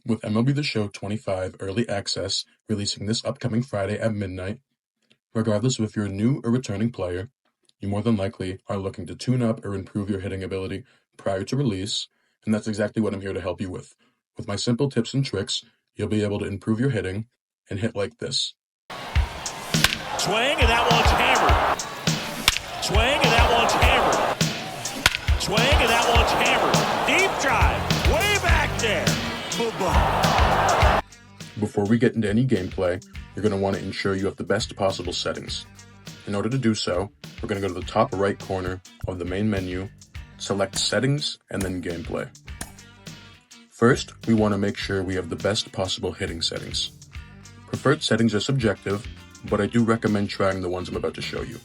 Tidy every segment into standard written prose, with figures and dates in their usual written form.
With MLB The Show 25 Early Access releasing this upcoming Friday at midnight, regardless of if you're a new or returning player, you more than likely are looking to tune up or improve your hitting ability prior to release, and that's exactly what I'm here to help you with. With my simple tips and tricks, you'll be able to improve your hitting and hit like this. Swing, and that one's hammered. Swing, and that one's hammered. Swing, and that one's hammered. Deep drive, way back there. Bye-bye. Before we get into any gameplay, you're going to want to ensure you have the best possible settings. In order to do so, we're going to go to the top right corner of the main menu, select Settings, and then Gameplay. First, we want to make sure we have the best possible hitting settings. Preferred settings are subjective, but I do recommend trying the ones I'm about to show you.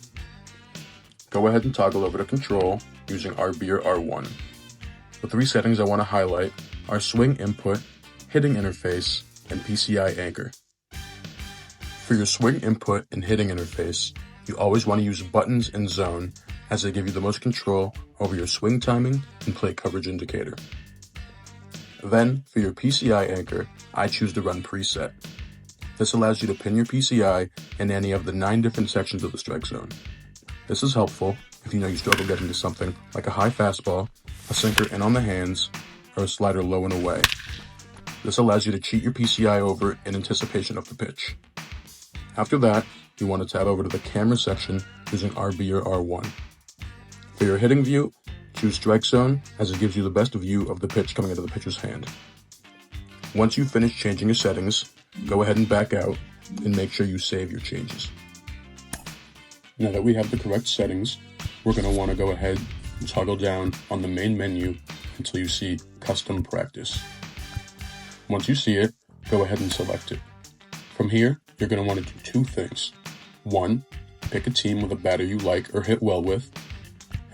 Go ahead and toggle over to Control using RB or R1. The three settings I want to highlight are Swing Input, Hitting Interface, and PCI Anchor. For your swing input and hitting interface, you always want to use buttons and zone as they give you the most control over your swing timing and plate coverage indicator. Then, for your PCI anchor, I choose to run preset. This allows you to pin your PCI in any of the 9 different sections of the strike zone. This is helpful if you know you struggle getting to something like a high fastball, a sinker in on the hands, or a slider low and away. This allows you to cheat your PCI over in anticipation of the pitch. After that, you want to tab over to the camera section using RB or R1. For your hitting view, choose strike zone as it gives you the best view of the pitch coming into the pitcher's hand. Once you've finished changing your settings, go ahead and back out and make sure you save your changes. Now that we have the correct settings, we're going to want to go ahead and toggle down on the main menu until you see Custom Practice. Once you see it, go ahead and select it. From here, you're going to want to do two things. One, pick a team with a batter you like or hit well with,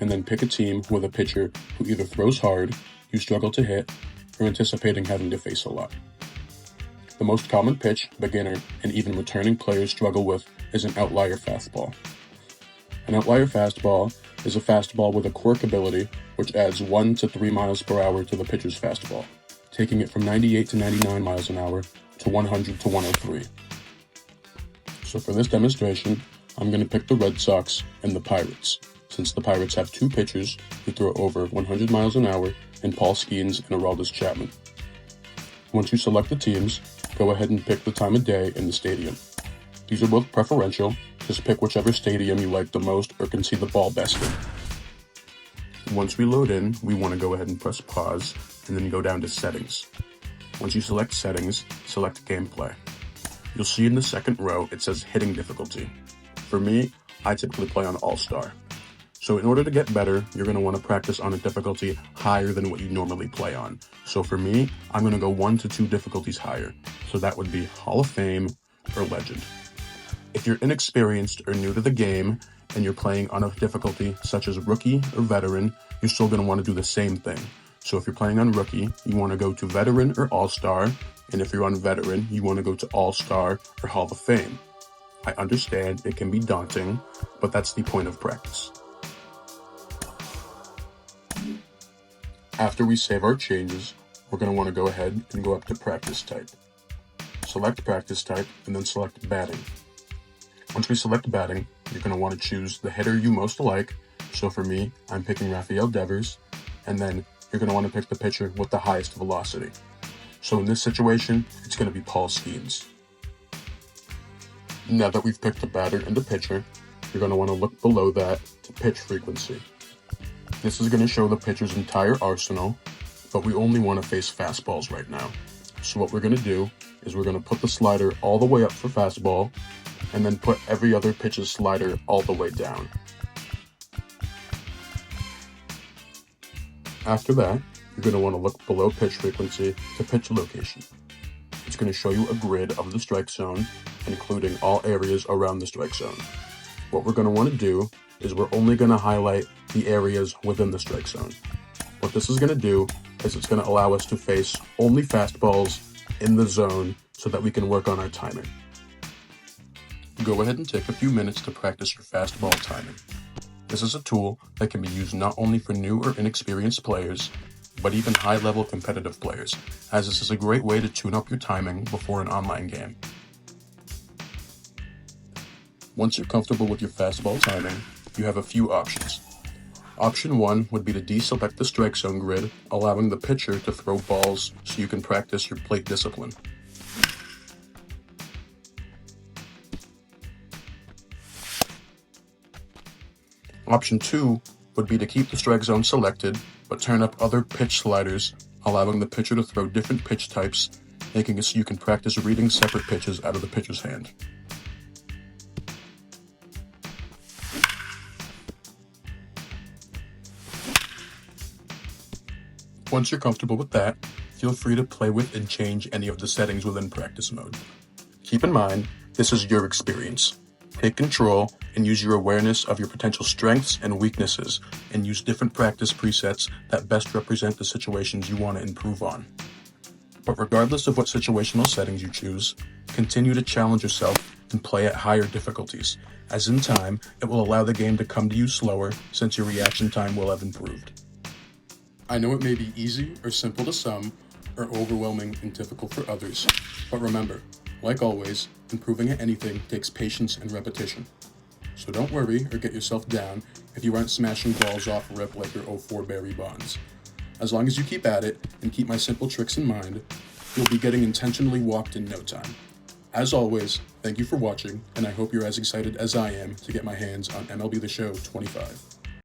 and then pick a team with a pitcher who either throws hard, you struggle to hit, or anticipating having to face a lot. The most common pitch beginner and even returning players struggle with is an outlier fastball. An outlier fastball is a fastball with a quirk ability which adds 1 to 3 miles per hour to the pitcher's fastball, taking it from 98 to 99 miles an hour to 100 to 103. So for this demonstration, I'm going to pick the Red Sox and the Pirates, since the Pirates have two pitchers who throw over 100 miles an hour in Paul Skeens and Aroldis Chapman. Once you select the teams, go ahead and pick the time of day and the stadium. These are both preferential, just pick whichever stadium you like the most or can see the ball best in. Once we load in, we want to go ahead and press pause and then go down to settings. Once you select settings, select gameplay. You'll see in the second row it says hitting difficulty. For me, I typically play on All-Star. So in order to get better, you're going to want to practice on a difficulty higher than what you normally play on. So for me, I'm going to go 1 to 2 difficulties higher. So that would be Hall of Fame or Legend. If you're inexperienced or new to the game and you're playing on a difficulty such as Rookie or Veteran, you're still going to want to do the same thing. So if you're playing on Rookie, you want to go to Veteran or All-Star, and if you're on Veteran, you want to go to All-Star or Hall of Fame. I understand it can be daunting, but that's the point of practice. After we save our changes, we're going to want to go ahead and go up to Practice Type. Select Practice Type and then select Batting. Once we select Batting, you're going to want to choose the hitter you most like. So for me, I'm picking Rafael Devers, and then you're going to want to pick the pitcher with the highest velocity. So in this situation, it's going to be Paul Skeens. Now that we've picked the batter and the pitcher, you're going to want to look below that to pitch frequency. This is going to show the pitcher's entire arsenal, but we only want to face fastballs right now. So what we're going to do is we're going to put the slider all the way up for fastball, and then put every other pitch's slider all the way down. After that, you're going to want to look below pitch frequency to pitch location. It's going to show you a grid of the strike zone, including all areas around the strike zone. What we're going to want to do is we're only going to highlight the areas within the strike zone. What this is going to do is it's going to allow us to face only fastballs in the zone so that we can work on our timing. Go ahead and take a few minutes to practice your fastball timing. This is a tool that can be used not only for new or inexperienced players, but even high-level competitive players, as this is a great way to tune up your timing before an online game. Once you're comfortable with your fastball timing, you have a few options. Option 1 would be to deselect the strike zone grid, allowing the pitcher to throw balls so you can practice your plate discipline. Option 2 would be to keep the strike zone selected, but turn up other pitch sliders, allowing the pitcher to throw different pitch types, making it so you can practice reading separate pitches out of the pitcher's hand. Once you're comfortable with that, feel free to play with and change any of the settings within practice mode. Keep in mind, this is your experience. Take control and use your awareness of your potential strengths and weaknesses, and use different practice presets that best represent the situations you want to improve on. But regardless of what situational settings you choose, continue to challenge yourself and play at higher difficulties, as in time, it will allow the game to come to you slower since your reaction time will have improved. I know it may be easy or simple to some, or overwhelming and difficult for others, but remember, like always, improving at anything takes patience and repetition. So don't worry or get yourself down if you aren't smashing balls off rip like your 04 Barry Bonds. As long as you keep at it and keep my simple tricks in mind, you'll be getting intentionally walked in no time. As always, thank you for watching, and I hope you're as excited as I am to get my hands on MLB The Show 25.